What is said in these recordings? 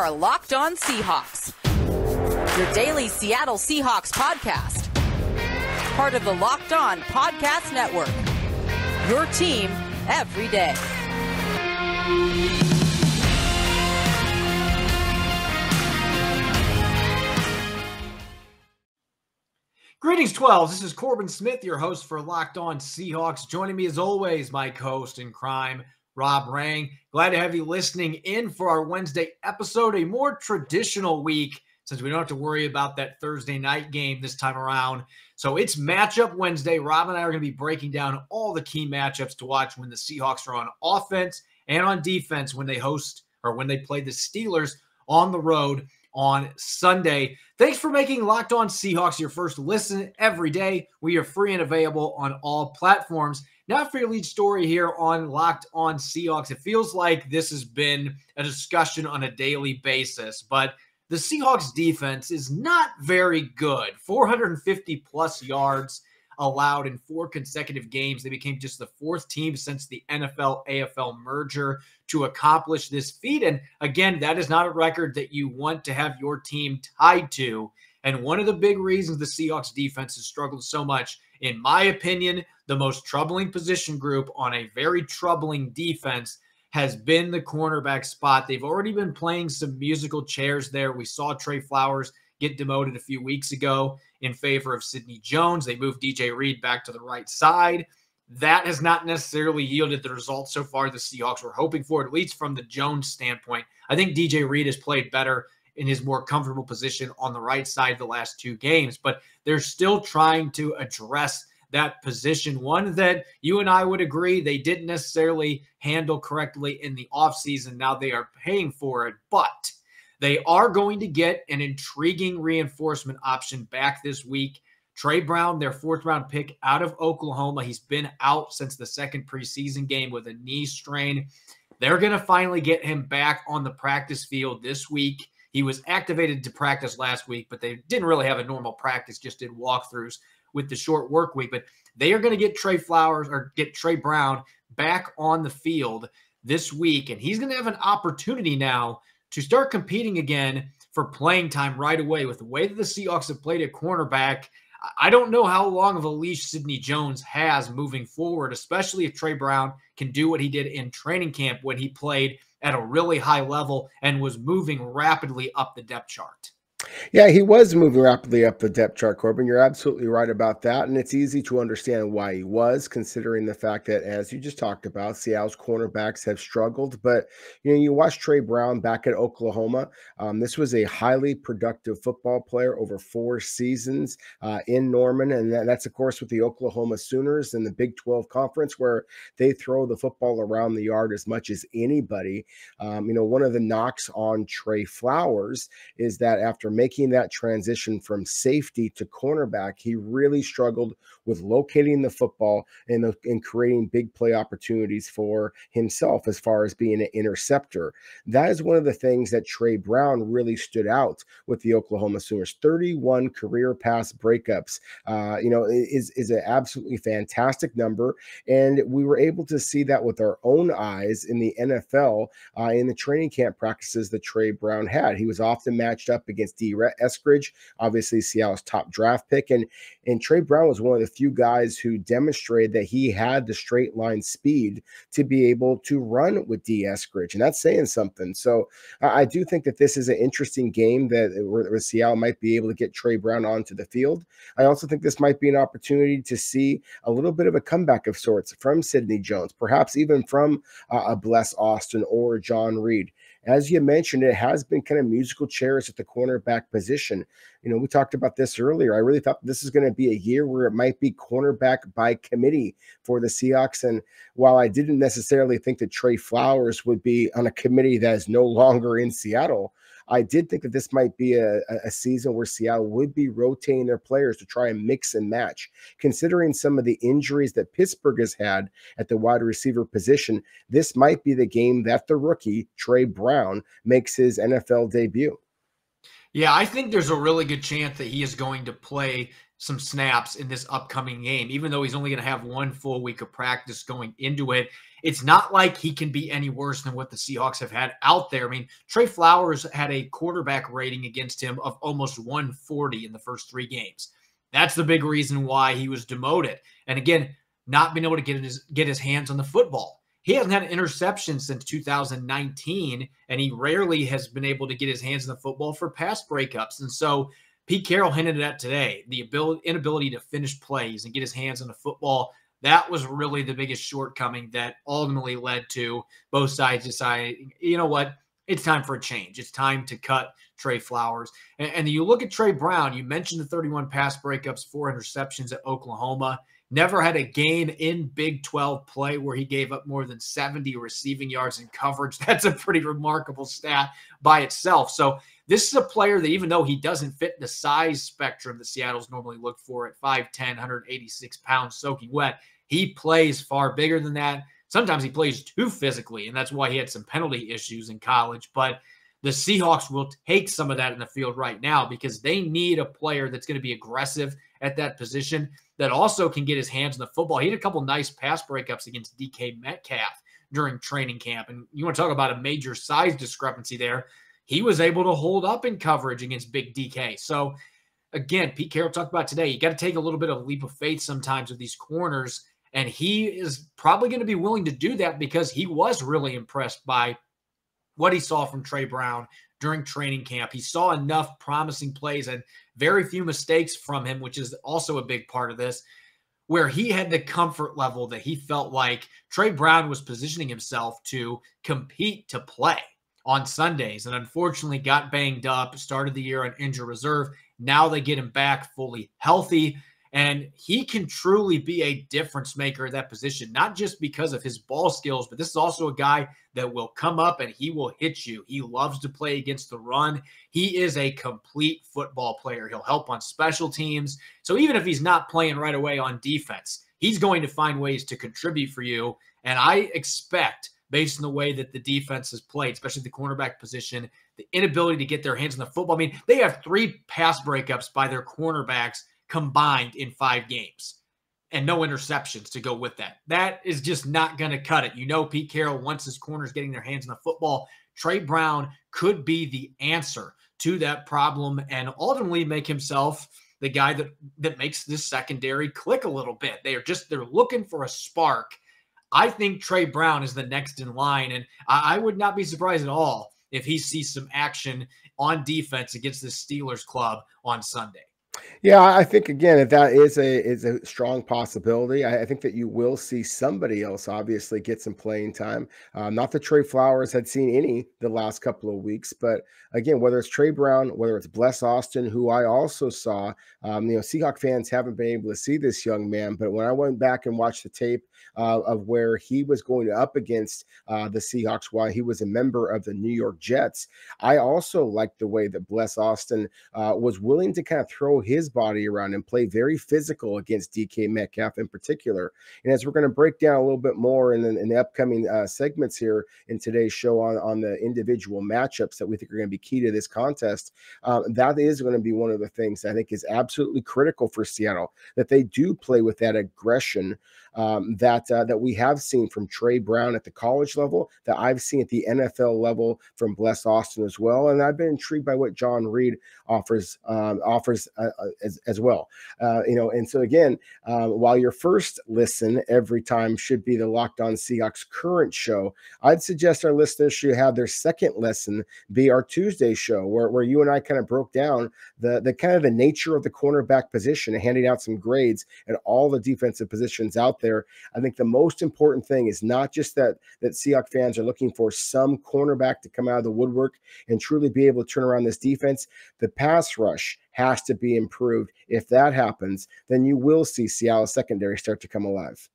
are Locked On Seahawks, your daily Seattle Seahawks podcast. Part of the Locked On Podcast Network, your team every day. Greetings, 12s. This is Corbin Smith, your host for Locked On Seahawks. Joining me as always, my co-host in crime, Rob Rang. Glad to have you listening in for our Wednesday episode, a more traditional week since we don't have to worry about that Thursday night game this time around. So it's Matchup Wednesday. Rob and I are going to be breaking down all the key matchups to watch when the Seahawks are on offense and on defense when they host or when they play the Steelers on the road on Sunday. Thanks for making Locked On Seahawks your first listen every day. We are free and available on all platforms. Now for your lead story here on Locked On Seahawks. It feels like this has been a discussion on a daily basis, but the Seahawks defense is not very good. 450 plus yards allowed in 4 consecutive games. They became just the 4th team since the NFL-AFL merger to accomplish this feat. And again, that is not a record that you want to have your team tied to. And one of the big reasons the Seahawks defense has struggled so much, in my opinion, the most troubling position group on a very troubling defense has been the cornerback spot. They've already been playing some musical chairs there. We saw Trey Flowers get demoted a few weeks ago in favor of Sidney Jones. They moved DJ Reed back to the right side. That has not necessarily yielded the results so far the Seahawks were hoping for, at least from the Jones standpoint. I think DJ Reed has played better in his more comfortable position on the right side the last 2 games, but they're still trying to address that position, one that you and I would agree they didn't necessarily handle correctly in the offseason. Now they are paying for it, but they are going to get an intriguing reinforcement option back this week. Tre Brown, their 4th-round pick out of Oklahoma. He's been out since the 2nd preseason game with a knee strain. They're going to finally get him back on the practice field this week. He was activated to practice last week, but they didn't really have a normal practice, just did walkthroughs with the short work week. But they are going to get Tre Brown back on the field this week, and he's going to have an opportunity now to start competing again for playing time right away. With the way that the Seahawks have played at cornerback, I don't know how long of a leash Sidney Jones has moving forward, especially if Tre Brown can do what he did in training camp when he played at a really high level and was moving rapidly up the depth chart. Yeah, he was moving rapidly up the depth chart, Corbin. You're absolutely right about that. And it's easy to understand why he was, considering the fact that, as you just talked about, Seattle's cornerbacks have struggled. But, you watch Tre Brown back at Oklahoma. This was a highly productive football player over 4 seasons in Norman. And that's, of course, with the Oklahoma Sooners in the Big 12 Conference, where they throw the football around the yard as much as anybody. One of the knocks on Trey Flowers is that after making that transition from safety to cornerback, he really struggled with locating the football and creating big play opportunities for himself as far as being an interceptor. That is one of the things that Tre Brown really stood out with the Oklahoma Sooners. 31 career pass breakups, is an absolutely fantastic number. And we were able to see that with our own eyes in the NFL in the training camp practices that Tre Brown had. He was often matched up against D. Eskridge, obviously Seattle's top draft pick. And Tre Brown was one of the few guys who demonstrated that he had the straight line speed to be able to run with D. Eskridge. And that's saying something. So I do think that this is an interesting game where Seattle might be able to get Tre Brown onto the field. I also think this might be an opportunity to see a little bit of a comeback of sorts from Sidney Jones, perhaps even from a Bless Austin or John Reed. As you mentioned, it has been kind of musical chairs at the cornerback position. We talked about this earlier. I really thought this is going to be a year where it might be cornerback by committee for the Seahawks. And while I didn't necessarily think that Trey Flowers would be on a committee that is no longer in Seattle, I did think that this might be a season where Seattle would be rotating their players to try and mix and match. Considering some of the injuries that Pittsburgh has had at the wide receiver position, this might be the game that the rookie, Tre Brown, makes his NFL debut. Yeah, I think there's a really good chance that he is going to play some snaps in this upcoming game, even though he's only going to have one full week of practice going into it. It's not like he can be any worse than what the Seahawks have had out there. I mean, Trey Flowers had a quarterback rating against him of almost 140 in the first 3 games. That's the big reason why he was demoted. And again, not being able to get his hands on the football. He hasn't had an interception since 2019, and he rarely has been able to get his hands on the football for pass breakups. And so Pete Carroll hinted at today, the inability to finish plays and get his hands on the football. That was really the biggest shortcoming that ultimately led to both sides deciding, you know what, it's time for a change. It's time to cut Trey Flowers. And you look at Tre Brown, you mentioned the 31 pass breakups, 4 interceptions at Oklahoma. Never had a game in Big 12 play where he gave up more than 70 receiving yards in coverage. That's a pretty remarkable stat by itself. So this is a player that, even though he doesn't fit the size spectrum that Seattle's normally looked for at 5'10", 186 pounds, soaking wet, he plays far bigger than that. Sometimes he plays too physically, and that's why he had some penalty issues in college. But the Seahawks will take some of that in the field right now because they need a player that's going to be aggressive at that position that also can get his hands on the football. He had a couple nice pass breakups against DK Metcalf during training camp. And you want to talk about a major size discrepancy there. He was able to hold up in coverage against Big DK. So, again, Pete Carroll talked about today, you got to take a little bit of a leap of faith sometimes with these corners. And he is probably going to be willing to do that because he was really impressed by what he saw from Tre Brown during training camp. He saw enough promising plays and very few mistakes from him, which is also a big part of this, where he had the comfort level that he felt like Tre Brown was positioning himself to compete to play on Sundays, and unfortunately got banged up, started the year on injured reserve. Now they get him back fully healthy, and he can truly be a difference maker at that position, not just because of his ball skills, but this is also a guy that will come up and he will hit you. He loves to play against the run. He is a complete football player. He'll help on special teams. So even if he's not playing right away on defense, he's going to find ways to contribute for you. And I expect, based on the way that the defense has played, especially the cornerback position, the inability to get their hands on the football. I mean, they have 3 pass breakups by their cornerbacks combined in 5 games and no interceptions to go with that. That is just not going to cut it. You know, Pete Carroll wants his corners getting their hands on the football. Tre Brown could be the answer to that problem and ultimately make himself the guy that makes this secondary click a little bit. They're looking for a spark. I think Tre Brown is the next in line, and I would not be surprised at all if he sees some action on defense against the Steelers club on Sunday. Yeah, I think again that is a strong possibility. I think that you will see somebody else obviously get some playing time. Not that Trey Flowers had seen any the last couple of weeks, but again, whether it's Tre Brown, whether it's Bless Austin, who I also saw, Seahawks fans haven't been able to see this young man, but when I went back and watched the tape of where he was going up against the Seahawks while he was a member of the New York Jets, I also liked the way that Bless Austin was willing to kind of throw his body around and play very physical against DK Metcalf in particular. And as we're going to break down a little bit more in the upcoming segments here in today's show on the individual matchups that we think are going to be key to this contest, that is going to be one of the things I think is absolutely critical for Seattle, that they do play with that aggression that we have seen from Tre Brown at the college level, that I've seen at the NFL level from Bless Austin as well. And I've been intrigued by what John Reed offers as well. And so again, while your first listen every time should be the Locked On Seahawks current show, I'd suggest our listeners should have their second listen be our Tuesday show, where you and I kind of broke down the kind of the nature of the cornerback position and handing out some grades at all the defensive positions out there. I think the most important thing is not just that Seahawks fans are looking for some cornerback to come out of the woodwork and truly be able to turn around this defense. The pass rush has to be improved. If that happens, then you will see Seattle secondary start to come alive.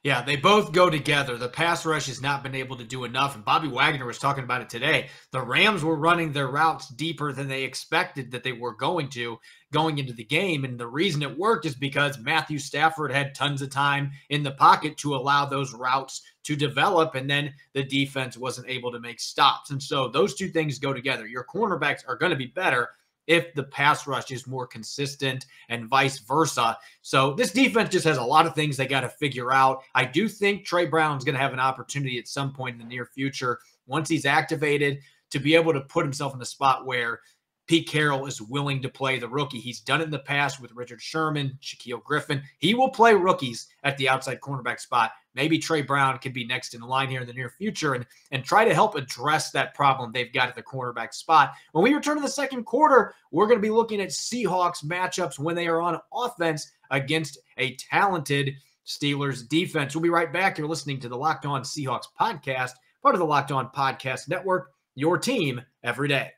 Yeah, they both go together. The pass rush has not been able to do enough, and Bobby Wagner was talking about it today. The Rams were running their routes deeper than they expected that they were going into the game, and the reason it worked is because Matthew Stafford had tons of time in the pocket to allow those routes to develop, and then the defense wasn't able to make stops. And so those two things go together. Your cornerbacks are going to be better if the pass rush is more consistent and vice versa. So this defense just has a lot of things they got to figure out. I do think Tre Brown's going to have an opportunity at some point in the near future, once he's activated, to be able to put himself in a spot where Pete Carroll is willing to play the rookie. He's done it in the past with Richard Sherman, Shaquille Griffin. He will play rookies at the outside cornerback spot. Maybe Tre Brown could be next in line here in the near future and try to help address that problem they've got at the cornerback spot. When we return to the second quarter, we're going to be looking at Seahawks matchups when they are on offense against a talented Steelers defense. We'll be right back. You're listening to the Locked On Seahawks podcast, part of the Locked On Podcast Network, your team every day.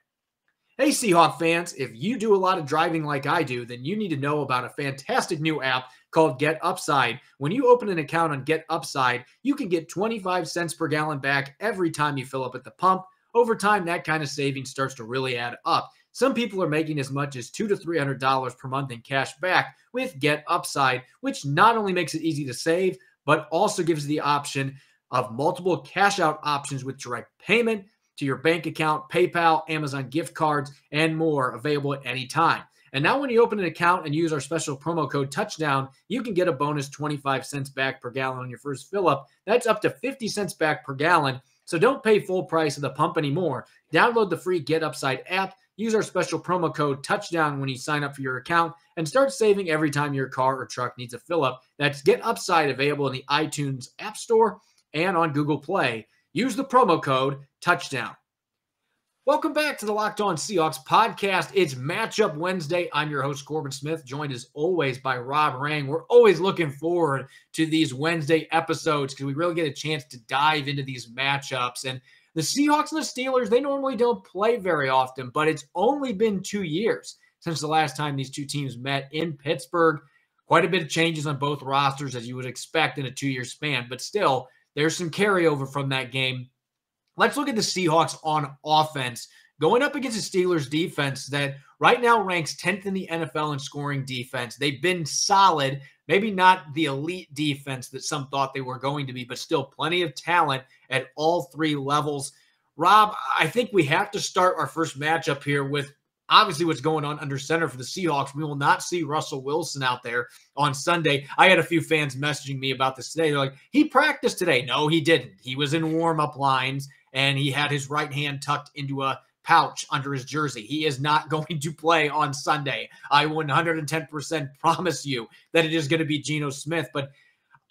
Hey, Seahawk fans, if you do a lot of driving like I do, then you need to know about a fantastic new app called Get Upside. When you open an account on Get Upside, you can get 25 cents per gallon back every time you fill up at the pump. Over time, that kind of savings starts to really add up. Some people are making as much as $200 to $300 per month in cash back with Get Upside, which not only makes it easy to save, but also gives the option of multiple cash out options with direct payment to your bank account, PayPal, Amazon gift cards, and more available at any time. And now when you open an account and use our special promo code TOUCHDOWN, you can get a bonus 25 cents back per gallon on your first fill up. That's up to 50 cents back per gallon. So don't pay full price at the pump anymore. Download the free Get Upside app, use our special promo code TOUCHDOWN when you sign up for your account, and start saving every time your car or truck needs a fill up. That's Get Upside, available in the iTunes App Store and on Google Play. Use the promo code TOUCHDOWN. Welcome back to the Locked On Seahawks podcast. It's Matchup Wednesday. I'm your host, Corbin Smith, joined as always by Rob Rang. We're always looking forward to these Wednesday episodes because we really get a chance to dive into these matchups. And the Seahawks and the Steelers, they normally don't play very often, but it's only been 2 years since the last time these two teams met in Pittsburgh. Quite a bit of changes on both rosters, as you would expect in a 2-year span, but still, there's some carryover from that game. Let's look at the Seahawks on offense, going up against the Steelers defense that right now ranks 10th in the NFL in scoring defense. They've been solid, maybe not the elite defense that some thought they were going to be, but still plenty of talent at all three levels. Rob, I think we have to start our first matchup here with obviously what's going on under center for the Seahawks. We will not see Russell Wilson out there on Sunday. I had a few fans messaging me about this today. They're like, he practiced today. No, he didn't. He was in warm-up lines, and he had his right hand tucked into a pouch under his jersey. He is not going to play on Sunday. I 110% promise you that it is going to be Geno Smith. But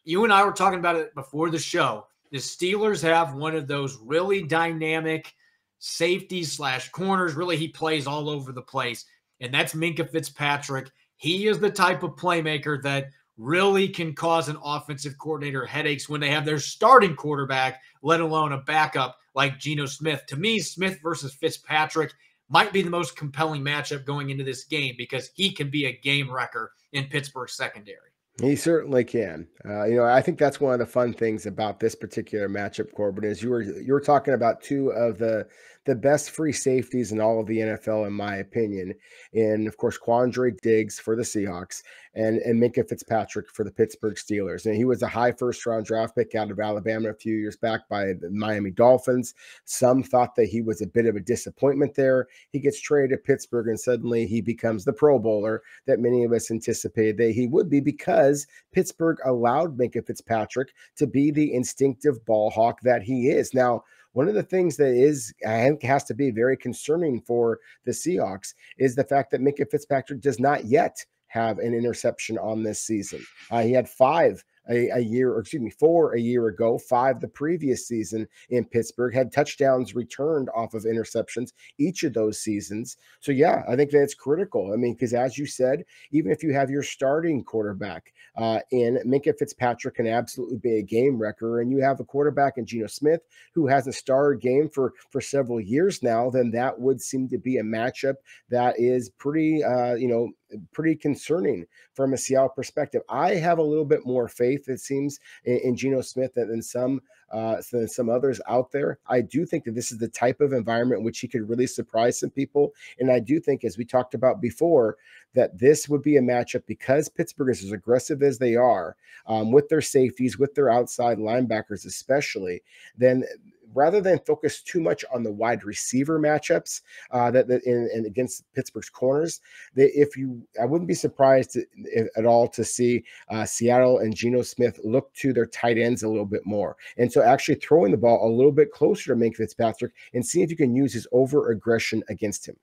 you and I were talking about it before the show. The Steelers have one of those really dynamic safeties / corners. Really, he plays all over the place, and that's Minkah Fitzpatrick. He is the type of playmaker that really can cause an offensive coordinator headaches when they have their starting quarterback, let alone a backup like Geno Smith. To me, Smith versus Fitzpatrick might be the most compelling matchup going into this game because he can be a game wrecker in Pittsburgh's secondary. He certainly can. I think that's one of the fun things about this particular matchup, Corbin, is you were talking about two of the best free safeties in all of the NFL, in my opinion. And of course, Quandre Diggs for the Seahawks and Minkah Fitzpatrick for the Pittsburgh Steelers. And he was a high first-round draft pick out of Alabama a few years back by the Miami Dolphins. Some thought that he was a bit of a disappointment there. He gets traded to Pittsburgh, and suddenly he becomes the Pro Bowler that many of us anticipated that he would be, because Pittsburgh allowed Minkah Fitzpatrick to be the instinctive ball hawk that he is. Now, one of the things that is, I think, has to be very concerning for the Seahawks is the fact that Minkah Fitzpatrick does not yet have an interception on this season. He had 4 a year ago, 5 the previous season in Pittsburgh, had touchdowns returned off of interceptions each of those seasons. So yeah, I think that's critical. I mean, because as you said, even if you have your starting quarterback in Minkah Fitzpatrick can absolutely be a game wrecker, and you have a quarterback in Geno Smith who hasn't started game for several years now, then that would seem to be a matchup that is pretty concerning from a Seattle perspective. I have a little bit more faith, it seems, in Geno Smith than some others out there. I do think that this is the type of environment in which he could really surprise some people. And I do think, as we talked about before, that this would be a matchup, because Pittsburgh is as aggressive as they are with their safeties, with their outside linebackers especially, then rather than focus too much on the wide receiver matchups and against Pittsburgh's corners, I wouldn't be surprised at all to see Seattle and Geno Smith look to their tight ends a little bit more. And so actually throwing the ball a little bit closer to Minkah Fitzpatrick and see if you can use his over aggression against him.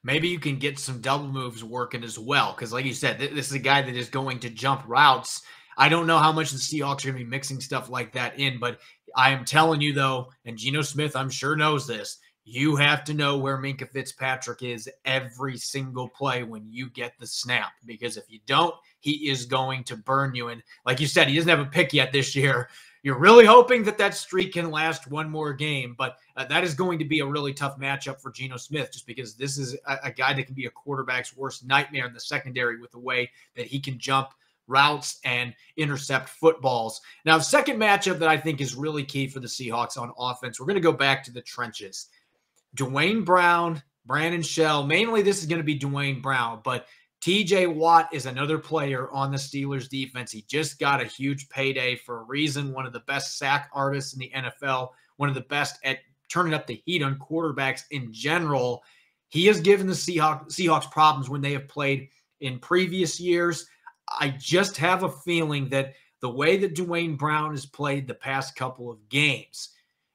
Maybe you can get some double moves working as well. Because like you said, this is a guy that is going to jump routes. I don't know how much the Seahawks are going to be mixing stuff like that in, but I am telling you, though, and Geno Smith, I'm sure, knows this, you have to know where Minkah Fitzpatrick is every single play when you get the snap. Because if you don't, he is going to burn you. And like you said, he doesn't have a pick yet this year. You're really hoping that streak can last one more game, but that is going to be a really tough matchup for Geno Smith just because this is a guy that can be a quarterback's worst nightmare in the secondary with the way that he can jump routes and intercept footballs. Now, the second matchup that I think is really key for the Seahawks on offense, we're going to go back to the trenches. Dwayne Brown, Brandon Shell, mainly this is going to be Dwayne Brown, but TJ Watt is another player on the Steelers defense. He just got a huge payday for a reason. One of the best sack artists in the NFL, one of the best at turning up the heat on quarterbacks in general. He has given the Seahawks problems when they have played in previous years. I just have a feeling that the way that Dwayne Brown has played the past couple of games,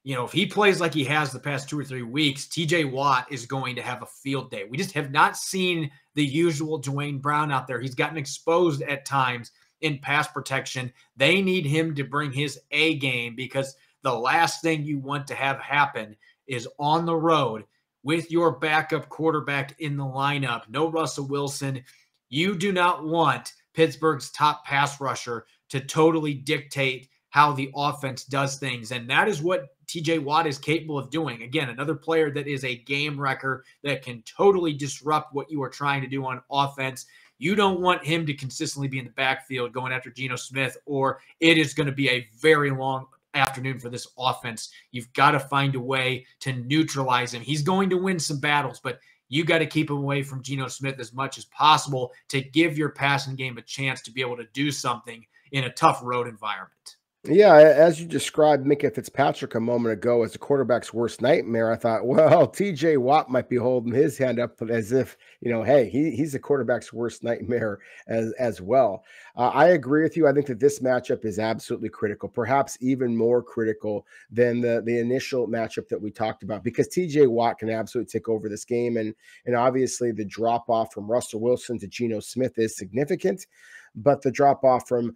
if he plays like he has the past 2 or 3 weeks, TJ Watt is going to have a field day. We just have not seen the usual Dwayne Brown out there. He's gotten exposed at times in pass protection. They need him to bring his A game because the last thing you want to have happen is on the road with your backup quarterback in the lineup. No Russell Wilson. You do not want Pittsburgh's top pass rusher to totally dictate how the offense does things. And that is what TJ Watt is capable of doing. Again, another player that is a game wrecker that can totally disrupt what you are trying to do on offense. You don't want him to consistently be in the backfield going after Geno Smith, or it is going to be a very long afternoon for this offense. You've got to find a way to neutralize him. He's going to win some battles, but you got to keep him away from Geno Smith as much as possible to give your passing game a chance to be able to do something in a tough road environment. Yeah, as you described Minkah Fitzpatrick a moment ago as the quarterback's worst nightmare, I thought, well, TJ Watt might be holding his hand up as if, hey, he's the quarterback's worst nightmare as well. I agree with you. I think that this matchup is absolutely critical, perhaps even more critical than the initial matchup that we talked about, because TJ Watt can absolutely take over this game. And obviously the drop off from Russell Wilson to Geno Smith is significant. But the drop off from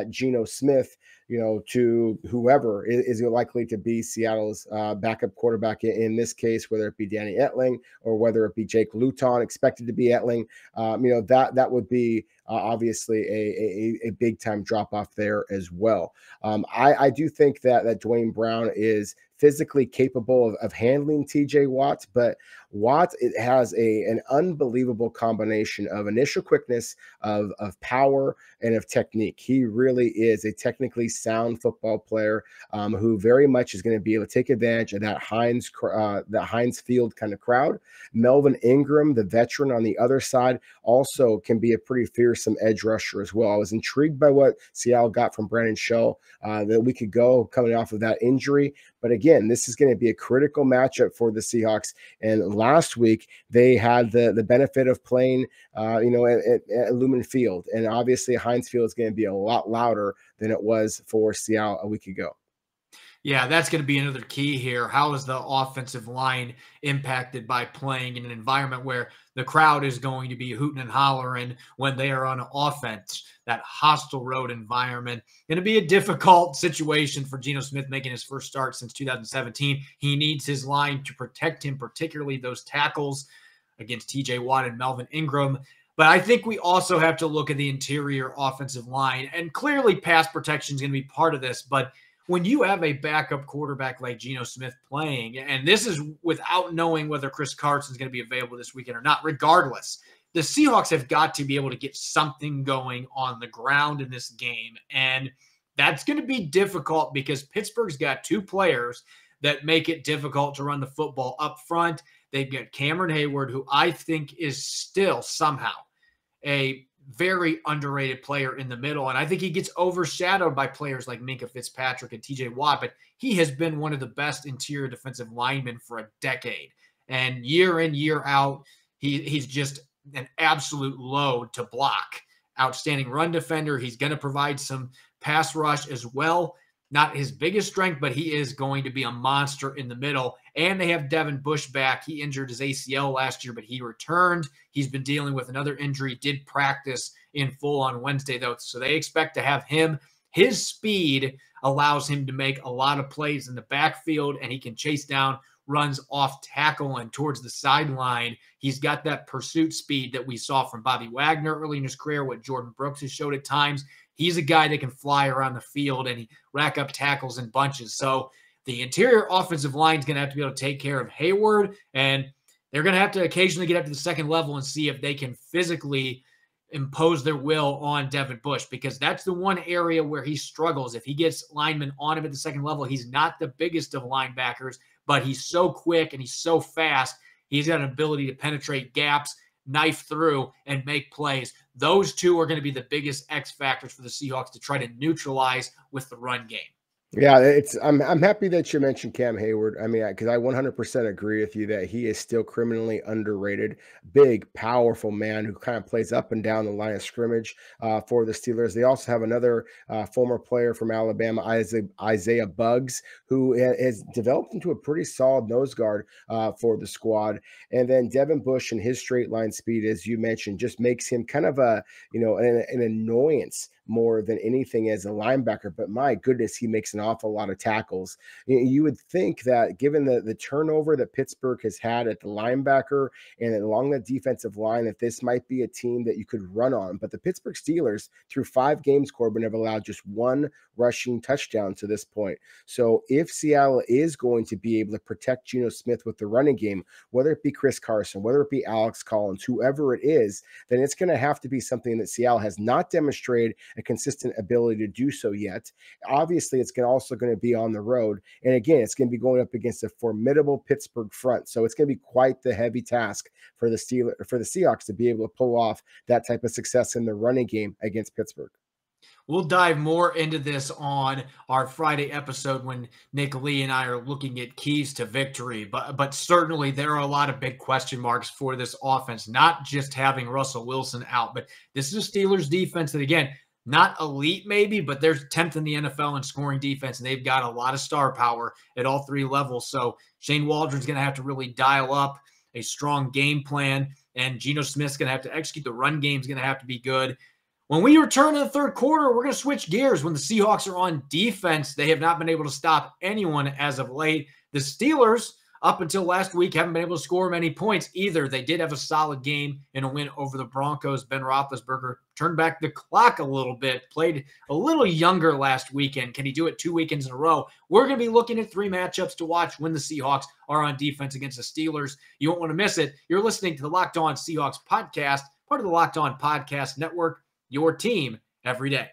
Geno Smith, to whoever is likely to be Seattle's backup quarterback in this case, whether it be Danny Etling or whether it be Jake Luton, expected to be Etling, that would be obviously a big time drop off there as well. I do think that Dwayne Brown is physically capable of handling TJ Watt, but Watt has an unbelievable combination of initial quickness, of power, and of technique. He really is a technically sound football player who very much is going to be able to take advantage of that Heinz Field kind of crowd. Melvin Ingram, the veteran on the other side, also can be a pretty fearsome edge rusher as well. I was intrigued by what Seattle got from Brandon Shell that week ago coming off of that injury. But again, this is going to be a critical matchup for the Seahawks. And last week, they had the benefit of playing, at Lumen Field. And obviously, Heinz Field is going to be a lot louder than it was for Seattle a week ago. Yeah, that's going to be another key here. How is the offensive line impacted by playing in an environment where the crowd is going to be hooting and hollering when they are on offense? That hostile road environment. Going to be a difficult situation for Geno Smith making his first start since 2017. He needs his line to protect him, particularly those tackles against TJ Watt and Melvin Ingram. But I think we also have to look at the interior offensive line. And clearly pass protection is going to be part of this. But when you have a backup quarterback like Geno Smith playing, and this is without knowing whether Chris Carson is going to be available this weekend or not, regardless, the Seahawks have got to be able to get something going on the ground in this game. And that's going to be difficult because Pittsburgh's got two players that make it difficult to run the football up front. They've got Cameron Hayward, who I think is still somehow a very underrated player in the middle. And I think he gets overshadowed by players like Minkah Fitzpatrick and TJ Watt, but he has been one of the best interior defensive linemen for a decade. And year in, year out, he's just an absolute load to block. Outstanding run defender. He's going to provide some pass rush as well. Not his biggest strength, but he is going to be a monster in the middle. And they have Devin Bush back. He injured his ACL last year, but he returned. He's been dealing with another injury, did practice in full on Wednesday, though. So they expect to have him. His speed allows him to make a lot of plays in the backfield, and he can chase down runs off tackle and towards the sideline. He's got that pursuit speed that we saw from Bobby Wagner early in his career, what Jordan Brooks has showed at times. He's a guy that can fly around the field and he rack up tackles in bunches. So the interior offensive line is going to have to be able to take care of Hayward, and they're going to have to occasionally get up to the second level and see if they can physically impose their will on Devin Bush, because that's the one area where he struggles. If he gets linemen on him at the second level, he's not the biggest of linebackers, but he's so quick and he's so fast. He's got an ability to penetrate gaps, knife through, and make plays. Those two are going to be the biggest X factors for the Seahawks to try to neutralize with the run game. Yeah, I'm happy that you mentioned Cam Hayward. I mean, because I 100% agree with you that he is still criminally underrated. Big, powerful man who kind of plays up and down the line of scrimmage for the Steelers. They also have another former player from Alabama, Isaiah Buggs, who has developed into a pretty solid nose guard for the squad. And then Devin Bush and his straight line speed, as you mentioned, just makes him kind of an annoyance more than anything as a linebacker. But my goodness, he makes an awful lot of tackles. You would think that given the turnover that Pittsburgh has had at the linebacker and along the defensive line, that this might be a team that you could run on. But the Pittsburgh Steelers, through 5 games, Corbin, have allowed just 1 rushing touchdown to this point. So if Seattle is going to be able to protect Geno Smith with the running game, whether it be Chris Carson, whether it be Alex Collins, whoever it is, then it's going to have to be something that Seattle has not demonstrated a consistent ability to do so yet. Obviously, it's also going to be on the road. And again, it's going to be going up against a formidable Pittsburgh front. So it's going to be quite the heavy task for the Seahawks to be able to pull off that type of success in the running game against Pittsburgh. We'll dive more into this on our Friday episode when Nick Lee and I are looking at keys to victory. But certainly there are a lot of big question marks for this offense, not just having Russell Wilson out, but this is a Steelers defense that, again, not elite maybe, but they're 10th in the NFL in scoring defense, and they've got a lot of star power at all 3 levels. So Shane Waldron's going to have to really dial up a strong game plan, and Geno Smith's going to have to execute. The run game's going to have to be good. When we return to the third quarter, we're going to switch gears. When the Seahawks are on defense, they have not been able to stop anyone as of late. The Steelers, up until last week, haven't been able to score many points either. They did have a solid game in a win over the Broncos. Ben Roethlisberger turned back the clock a little bit, played a little younger last weekend. Can he do it 2 weekends in a row? We're going to be looking at 3 matchups to watch when the Seahawks are on defense against the Steelers. You won't want to miss it. You're listening to the Locked On Seahawks podcast, part of the Locked On Podcast Network, your team every day.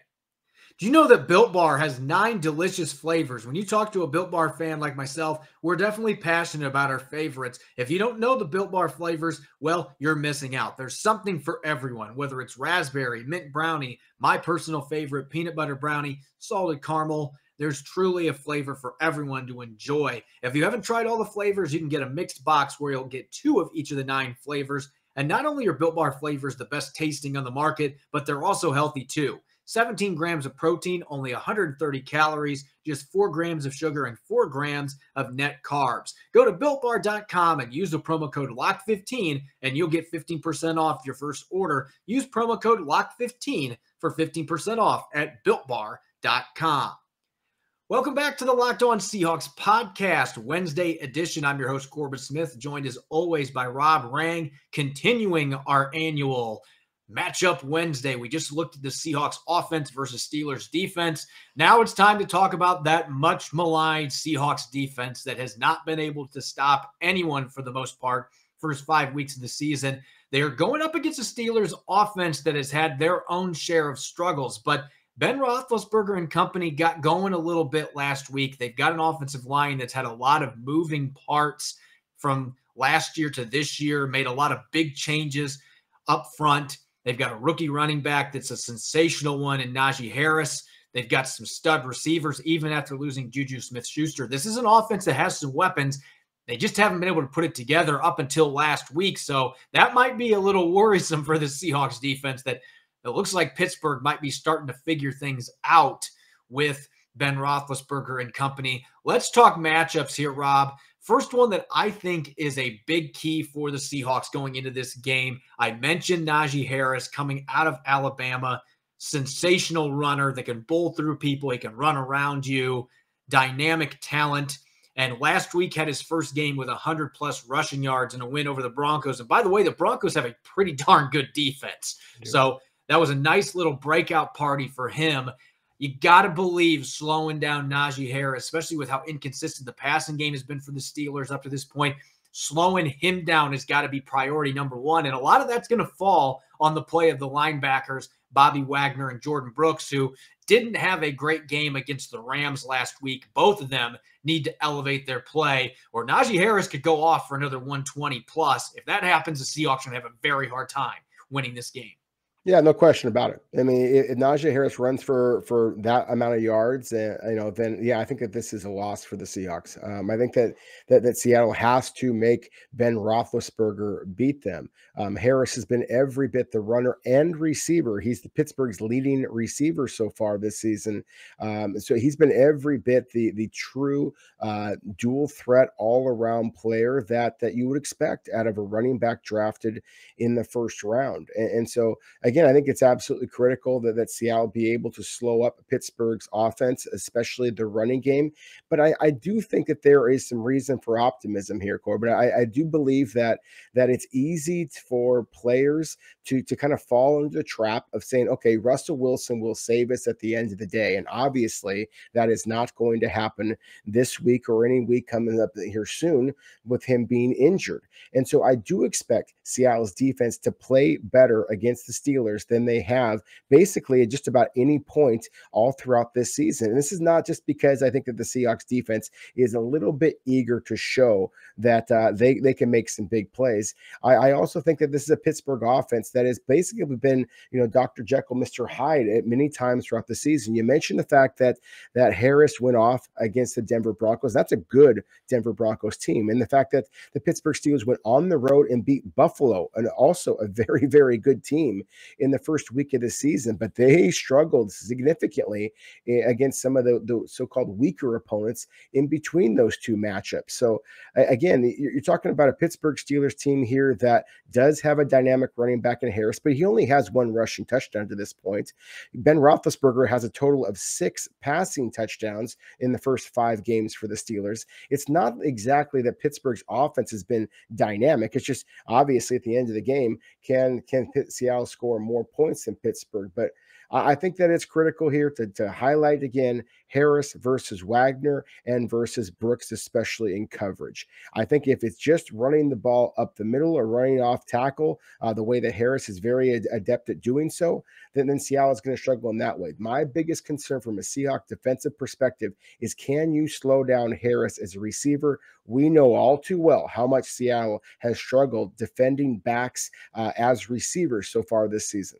Do you know that Built Bar has 9 delicious flavors? When you talk to a Built Bar fan like myself, we're definitely passionate about our favorites. If you don't know the Built Bar flavors, well, you're missing out. There's something for everyone, whether it's raspberry, mint brownie, my personal favorite, peanut butter brownie, salted caramel. There's truly a flavor for everyone to enjoy. If you haven't tried all the flavors, you can get a mixed box where you'll get 2 of each of the 9 flavors. And not only are Built Bar flavors the best tasting on the market, but they're also healthy too. 17 grams of protein, only 130 calories, just 4 grams of sugar, and 4 grams of net carbs. Go to BuiltBar.com and use the promo code LOCK15, and you'll get 15% off your first order. Use promo code LOCK15 for 15% off at BuiltBar.com. Welcome back to the Locked On Seahawks podcast, Wednesday edition. I'm your host, Corbin Smith, joined as always by Rob Rang, continuing our annual Matchup Wednesday. We just looked at the Seahawks offense versus Steelers defense. Now it's time to talk about that much maligned Seahawks defense that has not been able to stop anyone for the most part first 5 weeks of the season. They are going up against a Steelers offense that has had their own share of struggles, but Ben Roethlisberger and company got going a little bit last week. They've got an offensive line that's had a lot of moving parts from last year to this year, made a lot of big changes up front. They've got a rookie running back that's a sensational one in Najee Harris. They've got some stud receivers, even after losing Juju Smith-Schuster. This is an offense that has some weapons. They just haven't been able to put it together up until last week. So that might be a little worrisome for the Seahawks defense, that it looks like Pittsburgh might be starting to figure things out with Ben Roethlisberger and company. Let's talk matchups here, Rob. First one that I think is a big key for the Seahawks going into this game. I mentioned Najee Harris coming out of Alabama. Sensational runner that can bowl through people. He can run around you. Dynamic talent. And last week had his first game with 100-plus rushing yards and a win over the Broncos. And by the way, the Broncos have a pretty darn good defense. Yeah. So that was a nice little breakout party for him. You got to believe slowing down Najee Harris, especially with how inconsistent the passing game has been for the Steelers up to this point, slowing him down has got to be priority number one. And a lot of that's going to fall on the play of the linebackers, Bobby Wagner and Jordan Brooks, who didn't have a great game against the Rams last week. Both of them need to elevate their play, or Najee Harris could go off for another 120 plus. If that happens, the Seahawks are going to have a very hard time winning this game. Yeah, no question about it. I mean, if Najee Harris runs for that amount of yards, then yeah, I think that this is a loss for the Seahawks. I think that Seattle has to make Ben Roethlisberger beat them. Harris has been every bit the runner and receiver. He's the Pittsburgh's leading receiver so far this season. So he's been every bit the true dual threat all around player that you would expect out of a running back drafted in the first round. And so again, I think it's absolutely critical that Seattle be able to slow up Pittsburgh's offense, especially the running game. But I do think that there is some reason for optimism here, Corbin. I do believe that it's easy for players to kind of fall into the trap of saying, okay, Russell Wilson will save us at the end of the day. And obviously that is not going to happen this week or any week coming up here soon with him being injured. And so I do expect Seattle's defense to play better against the Steelers than they have basically at just about any point all throughout this season. And this is not just because I think that the Seahawks defense is a little bit eager to show that they can make some big plays. I also think that this is a Pittsburgh offense that has basically been, Dr. Jekyll, Mr. Hyde at many times throughout the season. You mentioned the fact that Harris went off against the Denver Broncos. That's a good Denver Broncos team. And the fact that the Pittsburgh Steelers went on the road and beat Buffalo, and also a very, very good team in the first week of the season, but they struggled significantly against some of the so-called weaker opponents in between those two matchups. So again, you're talking about a Pittsburgh Steelers team here that does have a dynamic running back in Harris, but he only has one rushing touchdown to this point. Ben Roethlisberger has a total of 6 passing touchdowns in the first 5 games for the Steelers. It's not exactly that Pittsburgh's offense has been dynamic. It's just obviously at the end of the game, can Seattle score more points than Pittsburgh? But I think that it's critical here to highlight again Harris versus Wagner and versus Brooks, especially in coverage. I think if it's just running the ball up the middle or running off tackle, the way that Harris is very adept at doing so, then Seattle is going to struggle in that way. My biggest concern from a Seahawks defensive perspective is, can you slow down Harris as a receiver? We know all too well how much Seattle has struggled defending backs as receivers so far this season.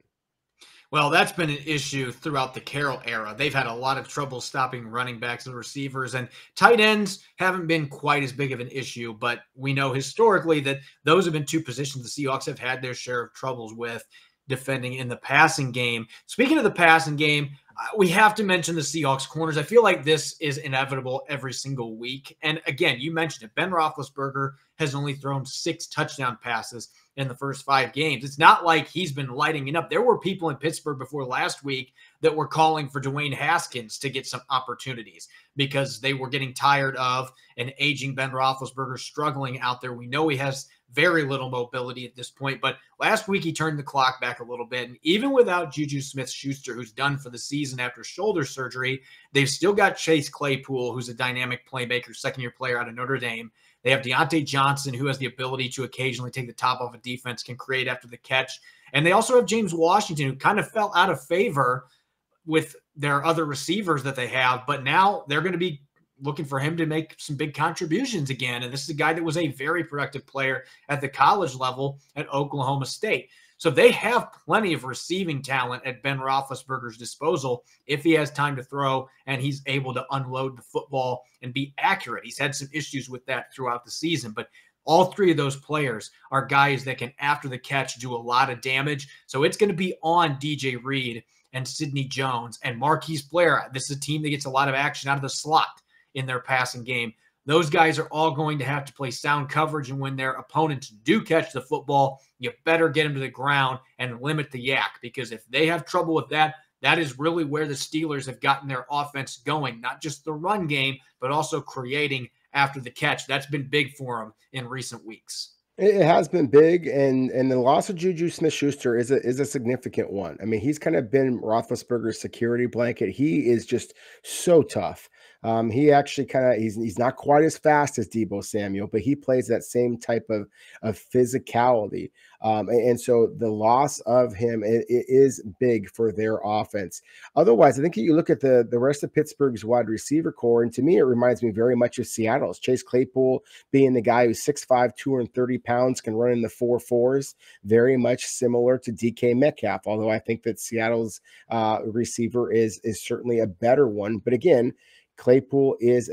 Well, that's been an issue throughout the Carroll era. They've had a lot of trouble stopping running backs and receivers, and tight ends haven't been quite as big of an issue, but we know historically that those have been 2 positions the Seahawks have had their share of troubles with defending in the passing game. Speaking of the passing game, we have to mention the Seahawks corners. I feel like this is inevitable every single week. And again, you mentioned it. Ben Roethlisberger has only thrown 6 touchdown passes in the first 5 games. It's not like he's been lighting it up. There were people in Pittsburgh before last week that were calling for Dwayne Haskins to get some opportunities because they were getting tired of an aging Ben Roethlisberger struggling out there. We know he has very little mobility at this point, but last week he turned the clock back a little bit. And even without Juju Smith-Schuster, who's done for the season after shoulder surgery, they've still got Chase Claypool, who's a dynamic playmaker, second-year player out of Notre Dame. They have Deontay Johnson, who has the ability to occasionally take the top off a defense, can create after the catch. And they also have James Washington, who kind of fell out of favor with their other receivers that they have, but now they're going to be looking for him to make some big contributions again. And this is a guy that was a very productive player at the college level at Oklahoma State. So they have plenty of receiving talent at Ben Roethlisberger's disposal if he has time to throw and he's able to unload the football and be accurate. He's had some issues with that throughout the season, but all three of those players are guys that can, after the catch, do a lot of damage. So it's going to be on DJ Reed and Sidney Jones and Marquise Blair. This is a team that gets a lot of action out of the slot in their passing game. Those guys are all going to have to play sound coverage, and when their opponents do catch the football, you better get them to the ground and limit the yak, because if they have trouble with that, that is really where the Steelers have gotten their offense going, not just the run game, but also creating after the catch. That's been big for them in recent weeks. It has been big, and the loss of Juju Smith-Schuster is a significant one. I mean, he's kind of been Roethlisberger's security blanket. He is just so tough. He actually he's not quite as fast as Deebo Samuel, but he plays that same type of physicality. And so the loss of him it is big for their offense. Otherwise, I think you look at the rest of Pittsburgh's wide receiver core, and to me, it reminds me very much of Seattle's. Chase Claypool being the guy who's 6'5", 230 pounds, can run in the 4.4s, very much similar to DK Metcalf, although I think that Seattle's receiver is certainly a better one. But again, Claypool is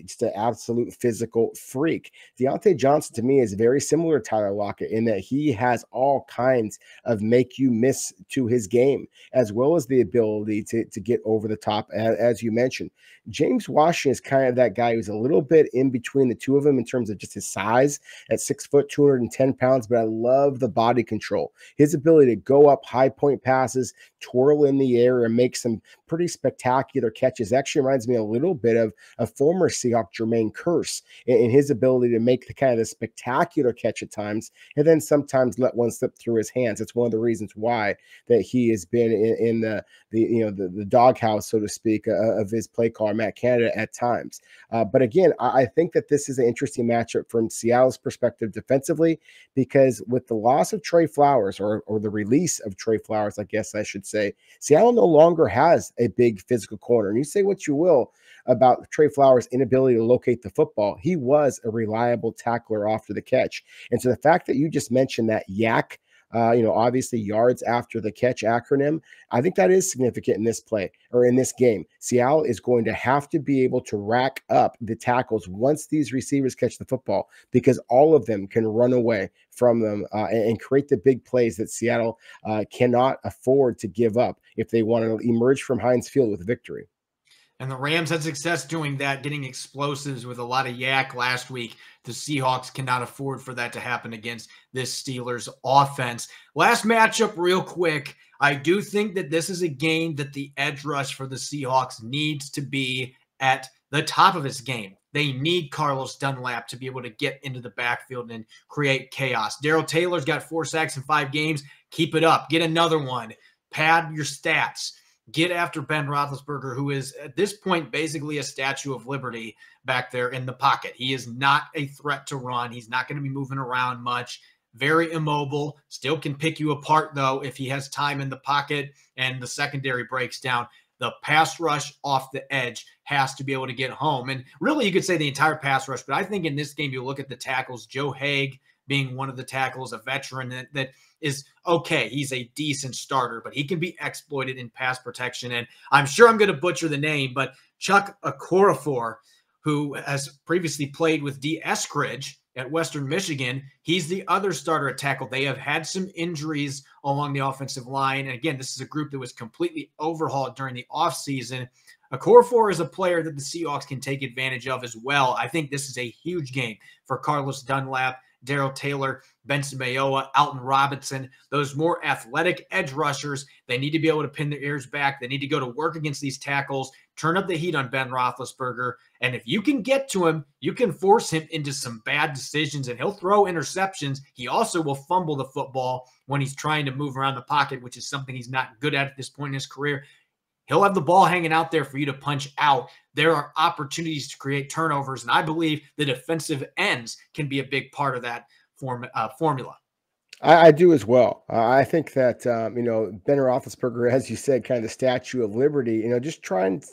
just an absolute physical freak. Deontay Johnson, to me, is very similar to Tyler Lockett in that he has all kinds of make you miss to his game, as well as the ability to get over the top, as you mentioned. James Washington is kind of that guy who's a little bit in between the two of them in terms of just his size at 6 foot, 210 pounds, but I love the body control. His ability to go up high point passes, twirl in the air, and make some pretty spectacular catches actually reminds me a little bit of a former Seahawk Jermaine Kearse in his ability to make the kind of the spectacular catch at times and then sometimes let one slip through his hands. It's one of the reasons why that he has been in the doghouse, so to speak, of his play caller Matt Canada at times. But again, I think that this is an interesting matchup from Seattle's perspective defensively, because with the loss of Trey Flowers or the release of Trey Flowers, I guess I should say, Seattle no longer has a big physical corner. And you say what you will about Trey Flowers' inability to locate the football. He was a reliable tackler after the catch. And so the fact that you just mentioned that YAC, obviously yards after the catch acronym, I think that is significant in this play or in this game. Seattle is going to have to be able to rack up the tackles once these receivers catch the football, because all of them can run away from them and create the big plays that Seattle cannot afford to give up if they want to emerge from Heinz Field with victory. And the Rams had success doing that, getting explosives with a lot of yak last week. The Seahawks cannot afford for that to happen against this Steelers offense. Last matchup real quick. I do think that this is a game that the edge rush for the Seahawks needs to be at the top of its game. They need Carlos Dunlap to be able to get into the backfield and create chaos. Darrell Taylor's got 4 sacks in 5 games. Keep it up. Get another one. Pad your stats. Get after Ben Roethlisberger, who is at this point basically a Statue of Liberty back there in the pocket. He is not a threat to run. He's not going to be moving around much. Very immobile. Still can pick you apart, though, if he has time in the pocket and the secondary breaks down. The pass rush off the edge has to be able to get home. And really, you could say the entire pass rush, but I think in this game, you look at the tackles, Joe Haig being one of the tackles, a veteran that is okay. He's a decent starter, but he can be exploited in pass protection. And I'm sure I'm going to butcher the name, but Chuck Okorafor, who has previously played with D. Eskridge at Western Michigan, he's the other starter at tackle. They have had some injuries along the offensive line. And again, this is a group that was completely overhauled during the offseason. Okorafor is a player that the Seahawks can take advantage of as well. I think this is a huge game for Carlos Dunlap, Darrell Taylor, Benson Mayowa, Alton Robinson, those more athletic edge rushers. They need to be able to pin their ears back. They need to go to work against these tackles, turn up the heat on Ben Roethlisberger. And if you can get to him, you can force him into some bad decisions, and he'll throw interceptions. He also will fumble the football when he's trying to move around the pocket, which is something he's not good at this point in his career. He'll have the ball hanging out there for you to punch out. There are opportunities to create turnovers, and I believe the defensive ends can be a big part of that formula. I do as well. I think that, Ben Roethlisberger, as you said, kind of the Statue of Liberty, just try and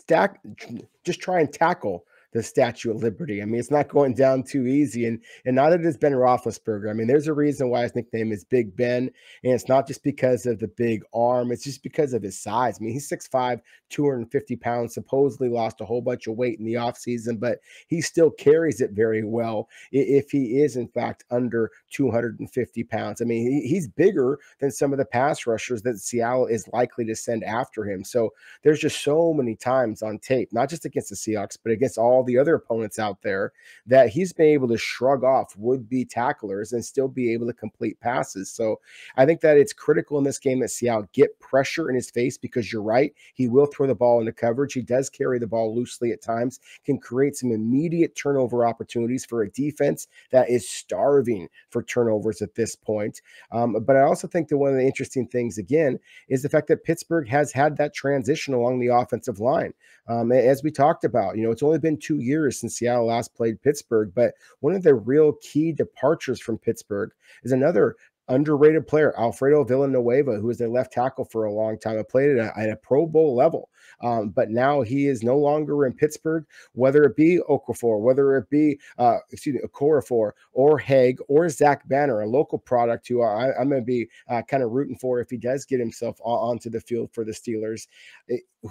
tackle the Statue of Liberty. I mean, it's not going down too easy, and neither does Ben Roethlisberger. I mean, there's a reason why his nickname is Big Ben, and it's not just because of the big arm. It's just because of his size. I mean, he's 6'5", 250 pounds, supposedly lost a whole bunch of weight in the offseason, but he still carries it very well if he is, in fact, under 250 pounds. I mean, he's bigger than some of the pass rushers that Seattle is likely to send after him. So there's just so many times on tape, not just against the Seahawks, but against all the other opponents out there, that he's been able to shrug off would-be tacklers and still be able to complete passes. So I think that it's critical in this game that Seattle get pressure in his face, because you're right, he will throw the ball into coverage. He does carry the ball loosely at times, can create some immediate turnover opportunities for a defense that is starving for turnovers at this point. But I also think that one of the interesting things, again, is the fact that Pittsburgh has had that transition along the offensive line. As we talked about, it's only been 2 years since Seattle last played Pittsburgh, but one of the real key departures from Pittsburgh is another underrated player, Alfredo Villanueva, who was a left tackle for a long time, played at a Pro Bowl level. But now he is no longer in Pittsburgh, whether it be Okafor, whether it be, Okorafor or Haig or Zach Banner, a local product who I'm going to be kind of rooting for if he does get himself onto the field for the Steelers.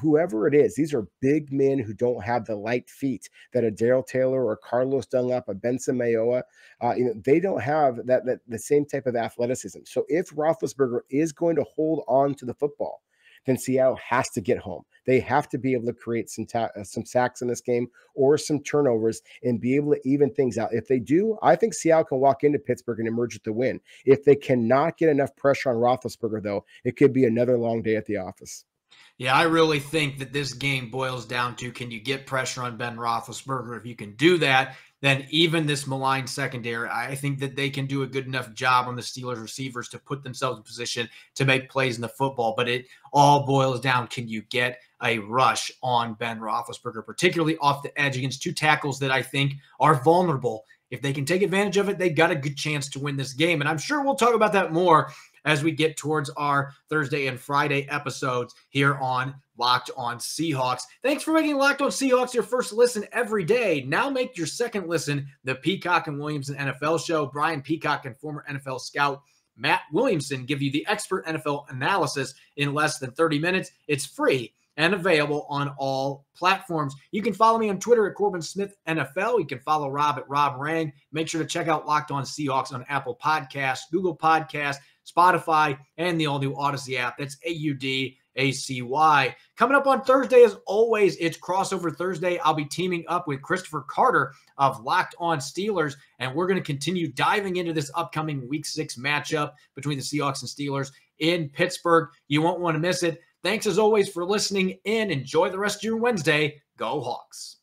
Whoever it is, these are big men who don't have the light feet that a Darrell Taylor or Carlos Dunlap, a Benson Mayoa, they don't have the same type of athleticism. So if Roethlisberger is going to hold on to the football, then Seattle has to get home. They have to be able to create some sacks in this game or some turnovers and be able to even things out. If they do, I think Seattle can walk into Pittsburgh and emerge with the win. If they cannot get enough pressure on Roethlisberger, though, it could be another long day at the office. Yeah, I really think that this game boils down to, can you get pressure on Ben Roethlisberger? If you can do that, then even this maligned secondary, I think that they can do a good enough job on the Steelers receivers to put themselves in position to make plays in the football. But it all boils down, can you get a rush on Ben Roethlisberger, particularly off the edge against two tackles that I think are vulnerable? If they can take advantage of it, they got a good chance to win this game. And I'm sure we'll talk about that more as we get towards our Thursday and Friday episodes here on Locked On Seahawks. Thanks for making Locked On Seahawks your first listen every day. Now make your second listen the Peacock and Williamson NFL Show. Brian Peacock and former NFL scout Matt Williamson give you the expert NFL analysis in less than 30 minutes. It's free and available on all platforms. You can follow me on Twitter at Corbin Smith NFL. You can follow Rob at Rob Rang. Make sure to check out Locked On Seahawks on Apple Podcasts, Google Podcasts, Spotify, and the all-new Odyssey app. That's AUDACY. Coming up on Thursday, as always, it's Crossover Thursday. I'll be teaming up with Christopher Carter of Locked On Steelers, and we're going to continue diving into this upcoming Week 6 matchup between the Seahawks and Steelers in Pittsburgh. You won't want to miss it. Thanks, as always, for listening in. Enjoy the rest of your Wednesday. Go Hawks.